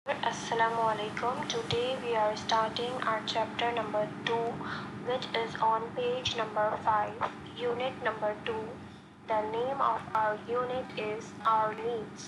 Assalamu alaikum. Today we are starting our chapter number 2, which is on page number 5, unit number 2. The name of our unit is Our Needs.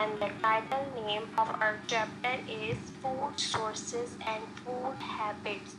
And the title name of our chapter is Food Sources and Food Habits.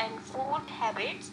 and food habits.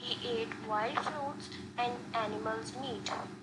He ate wild fruits and animals meat,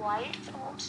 wild fruits,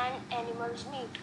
and animals meat,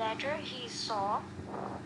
Later he saw,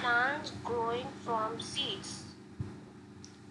plants growing from seeds,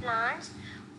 plants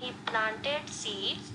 He planted seeds,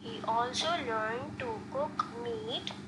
He also learned to cook meat,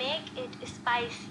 Make it spicy,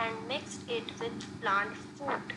And mix it with plant food,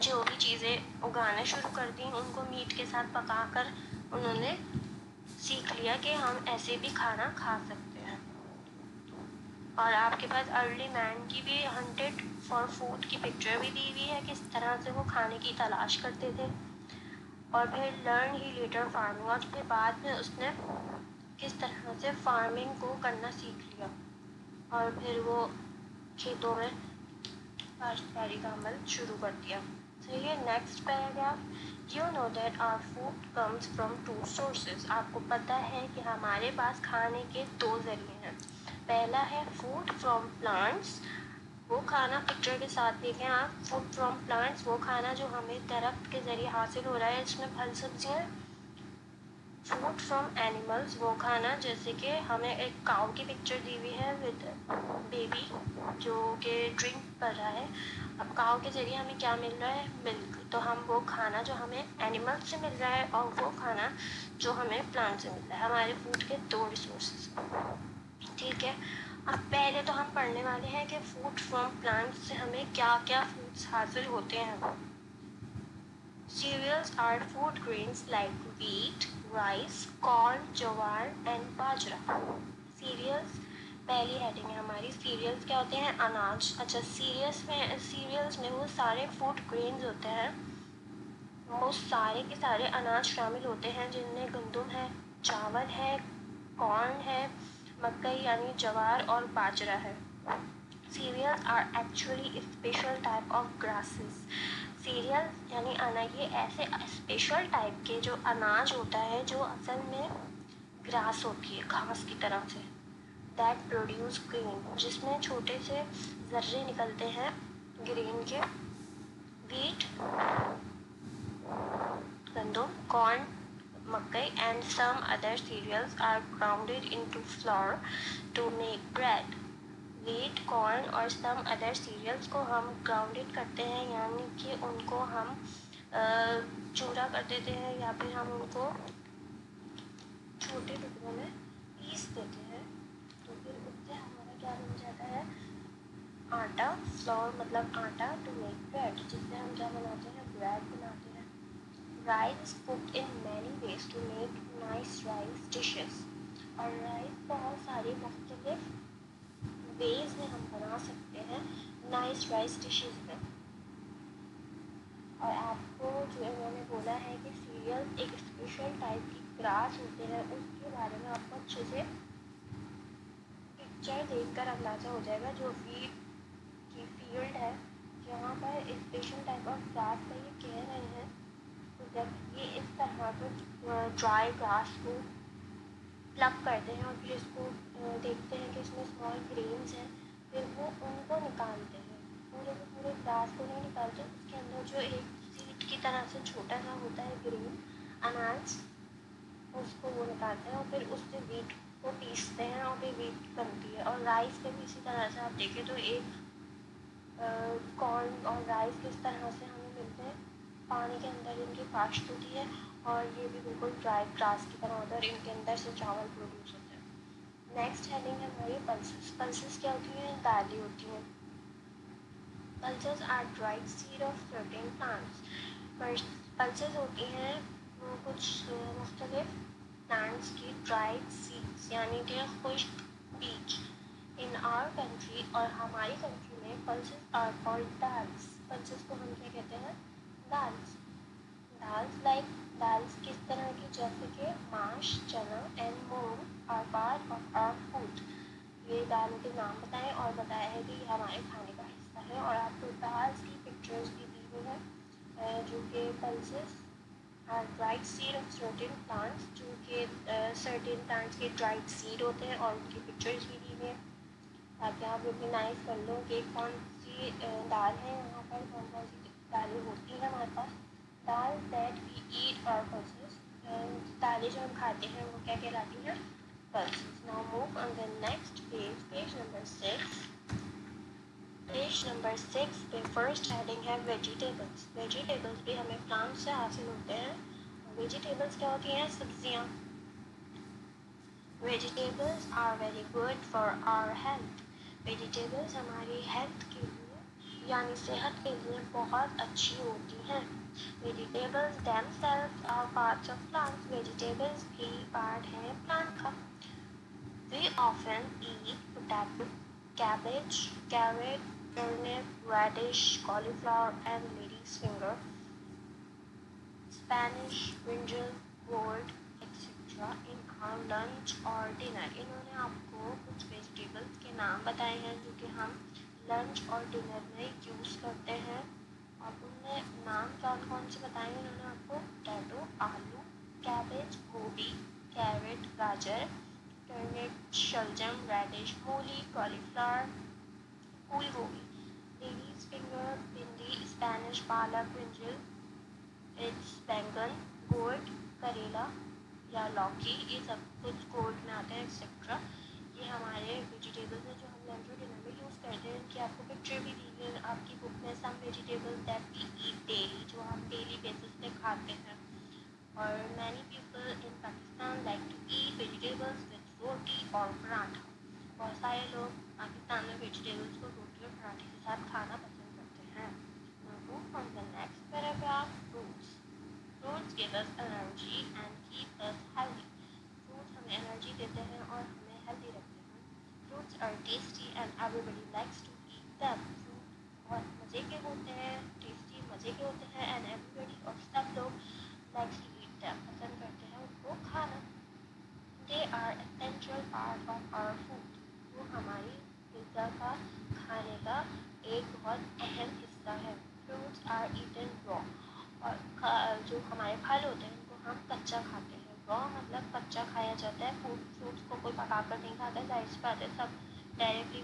جو بھی چیزیں اگانا شروع کر دیں ان کو meat کے ساتھ پکا کر انہوں نے سیکھ لیا کہ ہم ایسے بھی کھانا کھا سکتے ہیں. اور آپ کے پاس ارلی مین کی بھی ہنٹڈ فار فوڈ کی پکچر بھی دی ہوئی ہے، کس طرح سے وہ کھانے کی تلاش کرتے تھے. اور پھر لرن ہی لیٹر فارمنگ، اور پھر بعد میں اس نے کس طرح سے فارمنگ کو کرنا سیکھ لیا اور پھر وہ کھیتوں میں کاشتکاری کا عمل شروع کر دیا. صحیح ہے. Next paragraph, you know that our food comes from 2 sources. آپ کو پتہ ہے کہ ہمارے پاس کھانے کے 2 ذریعے ہیں. پہلا ہے فوڈ فرام پلانٹس، وہ کھانا پکچر کے ساتھ دیکھیں آپ، فوڈ فرام پلانٹس وہ کھانا جو ہمیں درخت کے ذریعے حاصل ہو رہا ہے، اس میں پھل سبزیاں. فوڈ فرام اینیملز وہ کھانا جیسے کہ ہمیں ایک کاؤ کی پکچر دی ہوئی ہے ود بیبی جو کہ ڈرنک کر رہا ہے. اب کاؤ کے ذریعے ہمیں کیا مل رہا ہے؟ ملک. تو ہم وہ کھانا جو ہمیں اینیمل سے مل رہا ہے اور وہ کھانا جو ہمیں پلانٹ سے مل رہا ہے، ہمارے فوڈ کے 2 ریسورسز. ٹھیک ہے. اب پہلے تو ہم پڑھنے والے ہیں کہ فوڈ فرام پلانٹس سے ہمیں کیا کیا فوڈس حاصل ہوتے ہیں. Cereals are food grains like wheat, rice, corn, jowar and bajra. Cereals پہلی ہیڈنگ ہے ہماری. سیریلس کیا ہوتے ہیں؟ اناج. اچھا، سیریلس میں وہ سارے فوڈ گرینز ہوتے ہیں، وہ سارے کے سارے اناج شامل ہوتے ہیں جن میں گندم ہے، چاول ہے، کارن ہے، مکئی یعنی جوار اور باجرا ہے. Cereals are actually a special type of grasses. Serial یعنی یہ ایسے اسپیشل ٹائپ کے جو اناج ہوتا ہے جو اصل میں گراس ہوتی ہے، گھاس کی طرح سے. دیٹ پروڈیوس گرین، جس میں چھوٹے سے ذرے نکلتے ہیں گرین کے. ویٹ گندم، کارن مکئی and some other cereals are grounded into flour to make bread. Wheat, corn اور سم ادر سیریلس کو ہم گراؤنڈڈ کرتے ہیں، یعنی کہ ان کو ہم چورا کر دیتے ہیں یا پھر ہم ان کو چھوٹے ٹکڑوں میں پیس دیتے ہیں. تو پھر اس سے ہمارا کیا بن جاتا ہے؟ آٹا. فلور مطلب آٹا. ٹو میک بریڈ، جس سے ہم کیا بناتے ہیں؟ بریڈ بناتے ہیں. Rice cooked in many ways to make nice rice dishes. اور رائس بہت ساری مختلف ویز میں ہم بنا سکتے ہیں نائس رائس ڈشز میں. اور آپ کو جو انہوں نے بولا ہے کہ سیریل ایک اسپیشل ٹائپ کی گراس ہوتے ہیں، اس کے بارے میں آپ کو اچھے سے پکچر دیکھ کر اندازہ ہو جائے گا. جو ویٹ کی فیلڈ ہے جہاں پر اسپیشل ٹائپ آف گراس کا یہ کہہ رہے ہیں، تو جب یہ اس طرح سے ڈرائی گراس کو پلگ کرتے ہیں اور پھر اس کو دیکھتے ہیں کہ اس میں اسمال گرینز ہیں، پھر وہ ان کو نکالتے ہیں. پورے کے پورے گراس کو نہیں نکالتے، اس کے اندر جو ایک سیڈ کی طرح سے چھوٹا سا ہوتا ہے گرین اناج، اس کو وہ نکالتے ہیں اور پھر اس سے ویٹ کو پیستے ہیں اور پھر ویٹ بنتی ہے. اور رائس کے بھی اسی طرح سے آپ دیکھیں تو ایک کارن اور رائس کس طرح سے ہمیں ملتے ہیں، پانی کے اندر ان کی کاشت ہوتی ہے اور یہ بھی بالکل ڈرائی گراس کی طرح ہوتا ہے اور ان کے اندر سے چاول پروڈیوس ہوتا ہے. نیکسٹ ہیڈنگ ہے ہماری پلسز. پلسز کیا ہوتی ہیں؟ دالیں ہوتی ہیں. Pulses are dried seed of certain plants. Pulses ہوتی ہیں وہ کچھ مختلف پلانٹس کی ڈرائڈ سیڈس یعنی کہ خشک بیج. ان آر کنٹری، اور ہماری کنٹری میں پلسز آر کالڈ دالس. پلسز کو ہم کیا کہتے ہیں؟ دالس. دالس لائک دالس کس طرح کی؟ جیسے کہ ماش، chana and moong are part of our food. یہ دالوں کے نام بتائیں اور بتایا ہے کہ یہ ہمارے کھانے کا حصہ ہے. اور آپ کو دالس کی پکچرز بھی دی ہوئی ہیں جو کہ pulses are dried seed of certain plants, جو کہ سرٹین پلانٹس کے ڈرائڈ سیڈ ہوتے ہیں اور ان کی پکچرز بھی دی ہوئی ہیں تاکہ آپ ریکگنائز کر لو کہ کون سی دال ہے یہاں پر، کون کون سی دالیں ہوتی ہیں ہمارے پاس. Dal that we eat are pulses, دالیں جو ہم کھاتے ہیں وہ کیا کہلاتی ہیں؟ Pulses. Now move on the next page, page number 6. Page number 6 پہ فرسٹ ہیڈنگ ہے ویجیٹیبلس. ویجیٹیبلس بھی ہمیں پلانٹ سے حاصل ہوتے ہیں. ویجیٹیبلس کیا ہوتی ہیں؟ سبزیاں. Vegetables are very good for our health. Vegetables ہماری ہیلتھ کے لیے یعنی صحت کے لیے بہت اچھی ہوتی ہیں. Vegetables themselves are parts of plants. Vegetables بھی پارٹ ہیں پلانٹ کا. We often eat potato, cabbage, carrot, turnip, radish, cauliflower and lady's finger, Spanish, brinjal, gourd, etc. in our lunch or dinner. انہوں نے آپ کو کچھ ویجیٹیبلس کے نام بتائے ہیں جو کہ ہم لنچ اور ڈنر میں یوز کرتے ہیں. اور ان میں نام کون سے بتائے ہیں انہوں نے آپ کو؟ پوٹیٹو آلو، کیبیج گوبھی، کیرٹ گاجر، ٹرنپ شلجم، ریڈش مولی، کالی فلاور پھول گوبھی، لیڈیز فنگر بھنڈی، اسپینش پالک، برنجل اٹس بینگن، گورڈ کریلا یا لوکی، یہ سب کچھ گورڈ میں آتے ہیں ایکسیٹرا. یہ ہمارے ویجیٹیبلس ہیں جو ہم لنچ اور ڈنر میں یوز کرتے ہیں. ان کی آپ کو پکچر بھی دی ہے آپ کی بک میں. Some vegetables that we eat daily, جو ہم ڈیلی بیسس پہ کھاتے ہیں. اور many people in Pakistan like to eat vegetables with roti اور پراٹھا. بہت سارے لوگ پاکستان میں ویجیٹیبلس کو روٹی اور پراٹھے کے ساتھ کھانا پسند کرتے ہیں. Move on the next paragraph. Fruits. Fruits give us energy and keep us healthy. Fruits ہمیں انرجی دیتے ہیں اور ہمیں ہیلدی رکھتے ہیں. Fruits are tasty and everybody likes to eat them. Fruit بہت مزے کے ہوتے ہیں، ٹیسٹی مزے کے ہوتے ہیں. And everybody اور سب لوگ likes to eat them، پسند کرتے ہیں ان کو کھانا. They are essential part of our food. وہ ہماری غذا کا کھانے کا ایک بہت اہم حصہ ہے. Fruits are eaten raw. اور جو ہمارے پھل ہوتے ہیں ان کو ہم کچا کھاتے ہیں. raw مطلب کچا کھایا جاتا ہے. فروٹس کو کوئی پکا کر نہیں کھاتا ہے. ظاہر سی بات ہے سب ڈائریکٹلی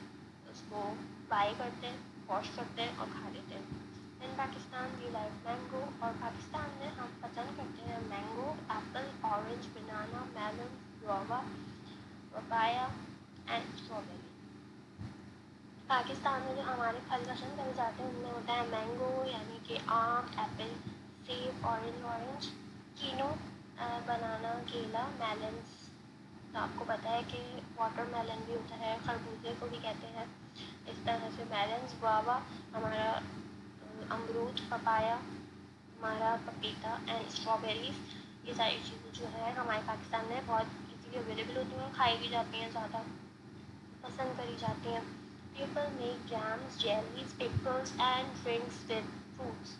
اس کو بائی کرتے ہیں، واش کرتے ہیں اور کھا لیتے ہیں. ان پاکستان وی لائک مینگو. اور پاکستان میں ہم پسند کرتے ہیں mango, apple, orange, banana, melon, Goa, papaya and strawberry. Pakistan میں جو ہمارے پھل پسند کرے جاتے ہیں ان میں ہوتا ہے مینگو یعنی کہ آم، ایپل، سیب، اورنج، کینو، بنانا، کیلا، میلنس. تو آپ کو پتہ ہے کہ واٹر میلن بھی ہوتا ہے، خربوزے کو بھی کہتے ہیں. اس طرح سے میلنس، گوابا ہمارا امرود، پپایا ہمارا پپیتا اینڈ اسٹرابیریز. یہ ساری چیزیں جو ہے ہمارے پاکستان میں بہت ایزیلی اویلیبل ہوتی ہیں، کھائی بھی جاتی ہیں، زیادہ پسند کری جاتی ہیں. People make jams, jellies, pickles and drinks with fruits.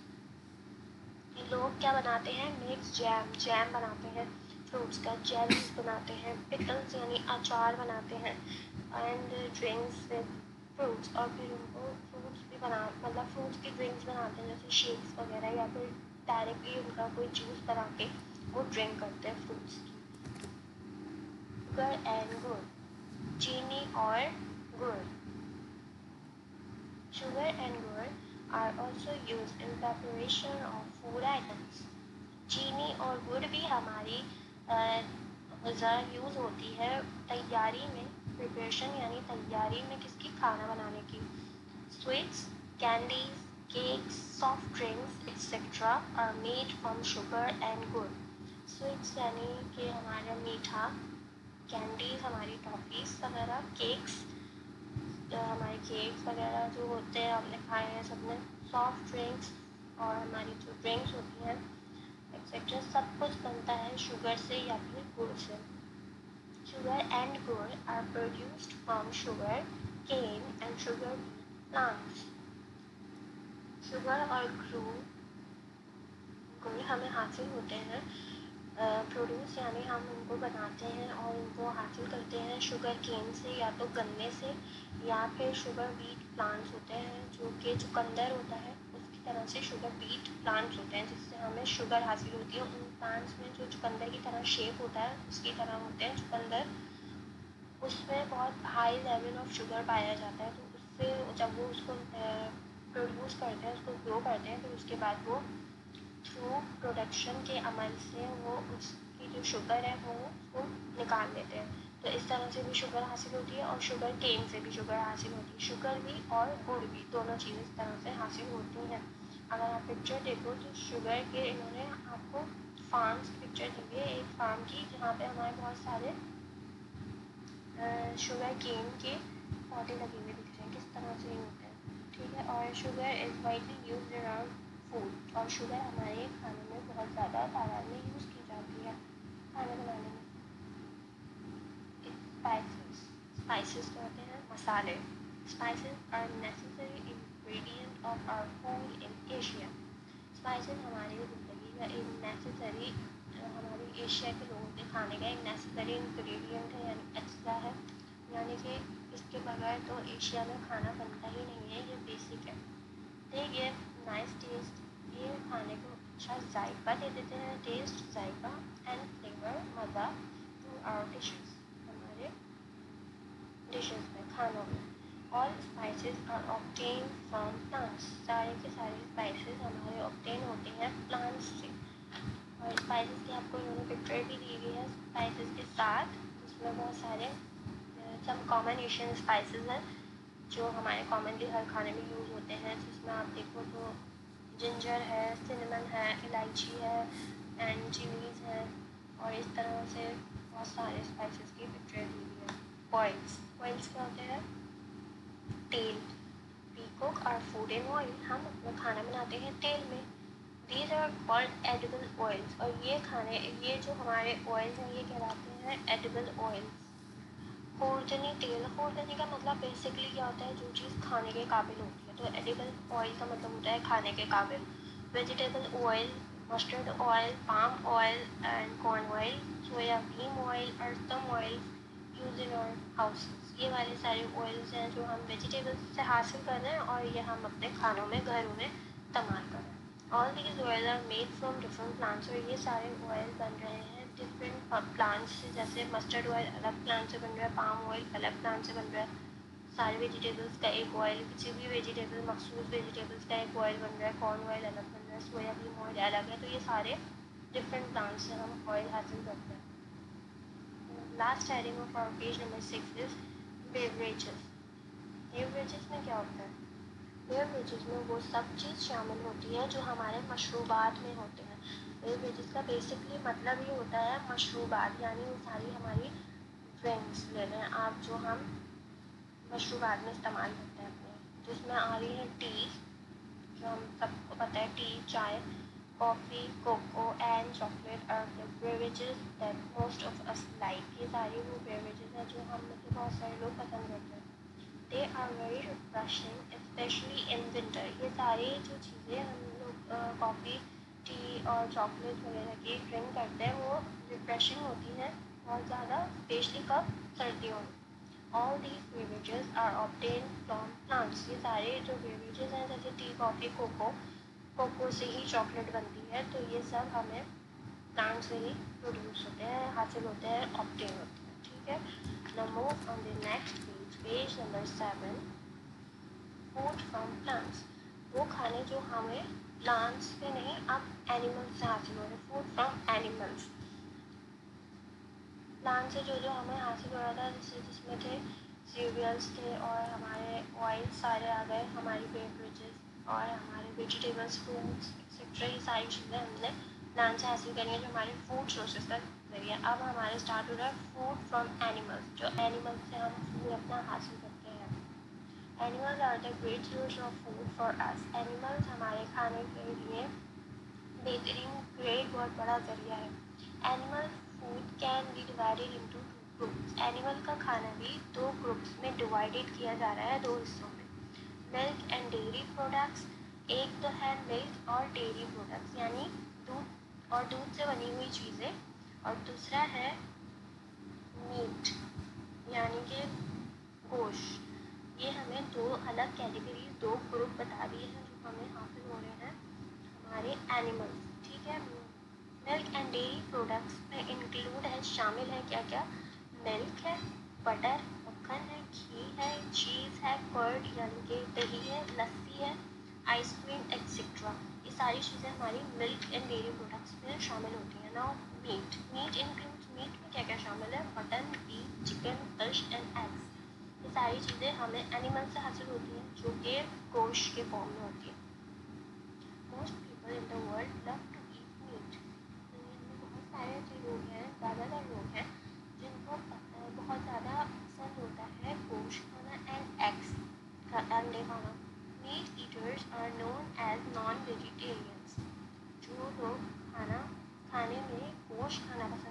لوگ کیا بناتے ہیں؟ میکس جیم بناتے ہیں فروٹس کا، جیلیز بناتے ہیں، پکلز یعنی اچار بناتے ہیں، اینڈ ڈرنکس ود فروٹس. اور پھر ان کو فروٹس بھی مطلب فروٹس کی ڈرنکس بناتے ہیں جیسے شیکس وغیرہ، یا پھر ڈائریکٹلی ان کا کوئی جوس بنا کے وہ ڈرنک کرتے ہیں فروٹس کی. شوگر اینڈ گڑ، چینی اور گڑ. Sugar and gur are also used in preparation of food items. چینی اور گڑ بھی ہماری غذا یوز ہوتی ہے تیاری میں. پریپریشن یعنی تیاری میں کس کی؟ کھانا بنانے کی. Sweets, candies, cakes, soft drinks etc. are made from sugar and gur. Sweets یعنی کہ ہمارا میٹھا، کینڈیز ہماری ٹافیز وغیرہ، کیکس ہمارے کیکس وغیرہ جو ہوتے ہیں ہم نے کھائے ہیں سب نے. سافٹ ڈرنکس اور ہماری جو ڈرنکس ہوتی ہیں ایکسیٹرا سب کچھ بنتا ہے شوگر سے یا پھر گڑ سے. Sugar and gur are produced from sugar cane and sugar plants. Sugar اور گڑ ہمیں حاصل ہوتے ہیں پروڈیوس یعنی ہم ان کو بناتے ہیں اور ان کو حاصل کرتے ہیں شوگر کین سے، یا تو گنے سے، یا پھر شوگر بیٹ پلانٹس ہوتے ہیں جو کہ چقندر ہوتا ہے اس کی طرح سے شوگر بیٹ پلانٹس ہوتے ہیں جس سے ہمیں شوگر حاصل ہوتی ہے. ان پلانٹس میں جو چقندر کی طرح شیپ ہوتا ہے اس کی طرح ہوتے ہیں چقندر. اس میں بہت ہائی لیول آف شوگر پایا جاتا ہے. تو اس سے جب وہ اس کو پروڈیوس کرتے ہیں، اس کو گرو کرتے ہیں، پھر اس کے بعد وہ تھرو پروڈکشن کے عمل سے وہ اس کی جو شوگر ہے وہ اس کو نکال لیتے ہیں. تو اس طرح سے بھی شوگر حاصل ہوتی ہے اور شوگر کین سے بھی شوگر حاصل ہوتی ہے. شوگر بھی اور گڑ بھی دونوں چیزیں اس طرح سے حاصل ہوتی ہیں. اگر آپ پکچر دیکھو تو شوگر کے انہوں نے آپ کو فارمس کی پکچر دی ہے، ایک فارم کی جہاں پہ ہمارے بہت سارے شوگر کین کے پودے لگے ہوئے دکھ رہے ہیں کس طرح سے ہوتے ہیں. ٹھیک ہے. اور sugar is widely used around food, اور شوگر ہمارے کھانے میں بہت زیادہ تعداد میں یوز کی جاتی ہے کھانا بنانے میں. اسپائسیز کیا ہوتے ہیں؟ مسالے. Spices are necessary ingredient of our food in Asia. Spices ہماری زندگی کا ایک نیسیسری, ہماری ایشیا کے لوگوں کے کھانے کا ایک نیسیسری انگریڈینٹ ہے, یعنی اجزا ہے, یعنی کہ اس کے بغیر تو ایشیا میں کھانا بنتا ہی نہیں ہے, یہ بیسک ہے. دے گیو نائس ٹیسٹ, یہ کھانے کو اچھا ذائقہ دے دیتے ہیں, ٹیسٹ, ذائقہ اینڈ فلیور, مزہ ٹو آور ڈشز, ہمارے ڈشز میں, کھانوں میں. All spices are obtain from plants, سارے کے سارے اسپائسیز ہمارے آبٹین ہوتے ہیں پلانٹس سے. اور اسپائسیز کی آپ کو انہوں نے پکچر بھی دی ہوئی ہے اسپائسیز کے ساتھ, اس میں بہت سارے سم کامن ایشین اسپائسیز ہیں جو ہمارے کامنلی ہر کھانے میں یوز ہوتے ہیں, جس میں آپ دیکھو تو جنجر ہے, سنمن ہے, الائچی ہے, اینڈ چلیز ہے, اور اس طرح سے بہت سارے اسپائسیز کی پکچر دی ہوئی ہے. آئلس. آئلس کیا ہوتے ہیں؟ تیل. We cook our food in oil, ہم اپنا کھانا بناتے ہیں تیل میں. These are called edible oils, اور یہ جو ہمارے آئلس ہیں یہ کہلاتے ہیں ایڈیبل آئلس. خوردنی تیل. خوردنی کا مطلب بیسکلی کیا ہوتا ہے؟ جو چیز کھانے کے قابل ہوتی ہے, تو ایڈیبل آئل کا مطلب ہوتا ہے کھانے کے قابل. Vegetable oil, mustard oil, palm oil and corn oil, soya bean oil, ارتم oil use in our houses. یہ والے سارے آئلس ہیں جو ہم ویجیٹیبلس سے حاصل کر رہے ہیں اور یہ ہم اپنے کھانوں میں, گھروں میں استعمال کر رہے ہیں. All these oil are made from different plants, اور یہ سارے آئل بن رہے ہیں ڈفرینٹ پلانٹس سے, جیسے مسٹرڈ آئل الگ پلانٹ سے بن رہا ہے, پام آئل الگ پلانٹ سے بن رہا ہے. سارے ویجیٹیبلس کا ایک آئل, کسی بھی ویجیٹیبل, مخصوص ویجیٹیبلس کا ایک آئل بن رہا ہے. کارن آئل الگ بن رہا ہے, سویا بین آئل الگ ہے, تو یہ سارے ڈفرینٹ پلانٹس سے ہم آئل حاصل کرتے ہیں. Last heading of our page number 6 is beverages. Beverages میں کیا ہوتا ہے؟ بیوریجز میں وہ سب چیز شامل ہوتی ہے جو ہمارے مشروبات میں ہوتے ہیں. بیوریجز کا بیسکلی مطلب یہ ہوتا ہے مشروبات, یعنی وہ ساری ہماری ڈرنکس لے لیں آپ, جو ہم مشروبات میں استعمال کرتے ہیں اپنے, جس میں آ رہی ہے ٹی, جو ہم سب کو پتہ ہے tea, chai, coffee, cocoa and chocolate are the beverages that most of us like. یہ ساری وہ بیوریجز ہیں جو ہم میں سے بہت سارے لوگ پسند کرتے ہیں. They are very refreshing specially in winter. یہ ساری جو چیزیں ہم لوگ کافی, ٹی اور چاکلیٹ وغیرہ کی ڈرنک کرتے ہیں وہ ریفریشنگ ہوتی ہے بہت زیادہ, اسپیشلی کب؟ سردیوں میں. All these beverages are obtained from plants. یہ سارے جو بیوریجز ہیں جیسے ٹی, کافی, کوکو سے ہی چاکلیٹ بنتی ہے, تو یہ سب ہمیں پلانٹ سے ہی پروڈیوس ہوتے ہیں, حاصل ہوتے ہیں, obtain ہوتے ہیں. ٹھیک ہے. Now move on the next page, page number 7. Food from plants. وہ کھانے جو ہمیں پلانٹس سے نہیں, اب اینیملس سے حاصل ہو رہے ہیں. Food from animals. پلانٹ سے جو ہمیں حاصل ہو رہا تھا, جس میں تھے سیریلس تھے, اور ہمارے آئل سارے آ گئے, ہماری بیوریجز اور ہمارے ویجیٹیبلس, فروٹس ایکسیٹرا, یہ ساری چیزیں ہم نے پلانٹ سے حاصل کرنی ہے جو ہمارے فوڈ سورسز کا ذریعہ. اب ہمارے اسٹارٹ ہو رہا ہے فوڈ فرام اینیملس, جو اینیملس سے ہم فوڈ اپنا حاصل کرتے ہیں. Animals are the great source of food for us. Animals ہمارے کھانے کے لیے بہترین, گریٹ, بہت بڑا ذریعہ ہے. Animal food can be divided into 2 groups. Animal کا کھانا بھی 2 گروپس میں ڈیوائڈیڈ کیا جا رہا ہے, 2 حصوں میں. ملک اینڈ ڈیری پروڈکٹس. ایک تو ہے ملک اور ڈیری پروڈکٹس, یعنی دودھ اور دودھ سے بنی ہوئی چیزیں, اور دوسرا ہے میٹ, یعنی کہ گوشت. یہ ہمیں 2 الگ کیٹیگریز, 2 گروپ بتا دیے ہیں جو ہمیں حاصل ہو رہے ہیں ہمارے اینیملس. ٹھیک ہے. ملک اینڈ ڈیری پروڈکٹس میں انکلوڈ ہے, شامل ہے کیا کیا؟ ملک ہے, بٹر, مکھن ہے, گھی ہے, چیز ہے, کرڈ یعنی کہ دہی ہے, لسی ہے, آئس کریم ایکسیٹرا. یہ ساری چیزیں ہماری ملک اینڈ ڈیری پروڈکٹس میں شامل ہوتی ہیں. Now meat. Meat include, meat میں کیا کیا شامل ہے؟ Mutton, beef, chicken, fish and eggs. یہ ساری چیزیں ہمیں اینیمل سے حاصل ہوتی ہیں جو کہ گوشت کے فارم میں ہوتی ہے. Most people in the world love to eat meat. دنیا میں بہت سارے ایسے لوگ ہیں, زیادہ تر لوگ ہیں جن کو بہت زیادہ پسند ہوتا ہے گوشت کھانا اینڈ ایگس, انڈے کھانا.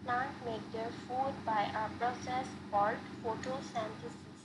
Plant make their food by a process called photosynthesis.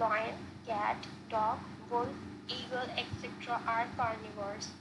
Lion, cat, dog, wolf, eagle, etc. are carnivores.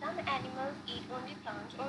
Some animals eat only plants or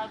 are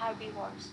Herbivores.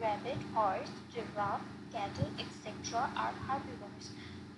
Rabbit, horse, giraffe, cattle, etc. are herbivores.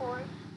4